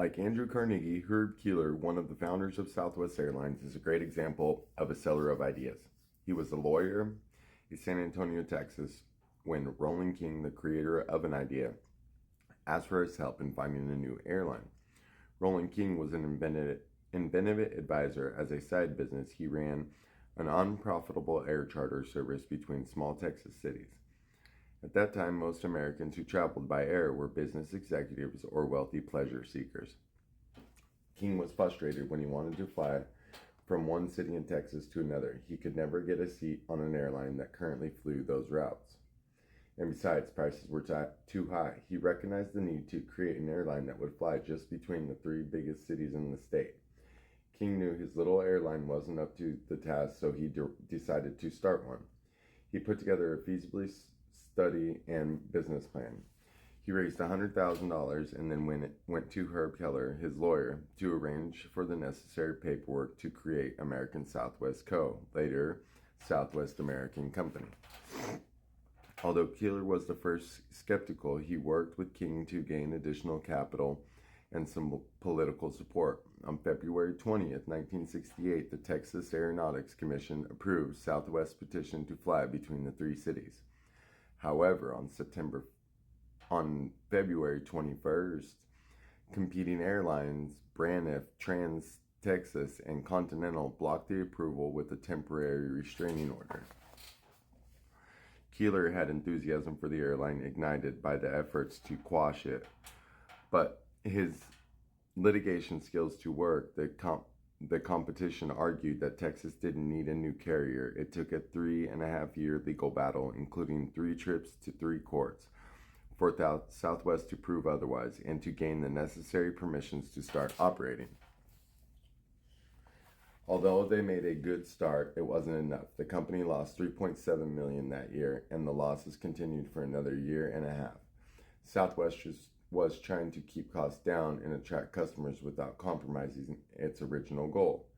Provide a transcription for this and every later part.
Like Andrew Carnegie, Herb Keeler, one of the founders of Southwest Airlines, is a great example of a seller of ideas. He was a lawyer in San Antonio, Texas, when Roland King, the creator of an idea, asked for his help in finding a new airline. Roland King was an inventive advisor. As a side business, he ran an unprofitable air charter service between small Texas cities. At that time, most Americans who traveled by air were business executives or wealthy pleasure seekers. King was frustrated when he wanted to fly from one city in Texas to another. He could never get a seat on an airline that currently flew those routes. And besides, prices were too high. He recognized the need to create an airline that would fly just between the three biggest cities in the state. King knew his little airline wasn't up to the task, so he decided to start one. He put together a feasibility study and business plan. He raised $100,000 and then went to Herb Keller, his lawyer, to arrange for the necessary paperwork to create American Southwest Co., later Southwest American Company. Although Keeler was the first skeptical, he worked with King to gain additional capital and some political support. On February 20th, 1968, the Texas Aeronautics Commission approved Southwest's petition to fly between the three cities. However, on February 21st, competing airlines Braniff, Trans Texas, and Continental blocked the approval with a temporary restraining order. Keeler had enthusiasm for the airline ignited by the efforts to quash it, but his litigation skills to work, the competition argued that Texas didn't need a new carrier. It took a 3.5-year legal battle, including 3 trips to 3 courts, for Southwest to prove otherwise and to gain the necessary permissions to start operating. Although they made a good start, it wasn't enough. The company lost $3.7 million that year, and the losses continued for another year and a half. Southwest was trying to keep costs down and attract customers without compromising its original goal.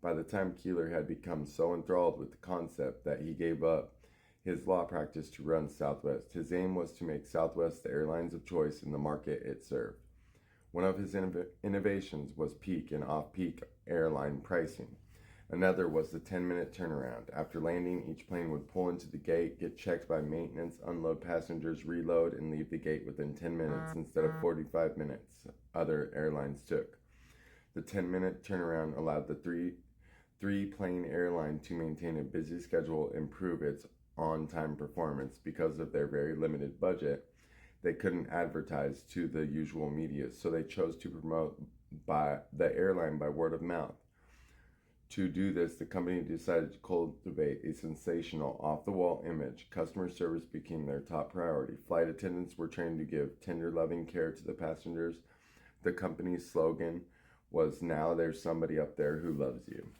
By the time Keeler had become so enthralled with the concept that he gave up his law practice to run Southwest. His aim was to make Southwest the airlines of choice in the market it served. One of his innovations was peak and off-peak airline pricing. Another was the 10-minute turnaround. After landing, each plane would pull into the gate, get checked by maintenance, unload passengers, reload, and leave the gate within 10 minutes instead of 45 minutes other airlines took. The 10-minute turnaround allowed the three-plane airline to maintain a busy schedule and improve its on-time performance. Because of their very limited budget, they couldn't advertise to the usual media, so they chose to promote the airline by word of mouth. To do this, the company decided to cultivate a sensational, off-the-wall image. Customer service became their top priority. Flight attendants were trained to give tender, loving care to the passengers. The company's slogan was, "Now there's somebody up there who loves you."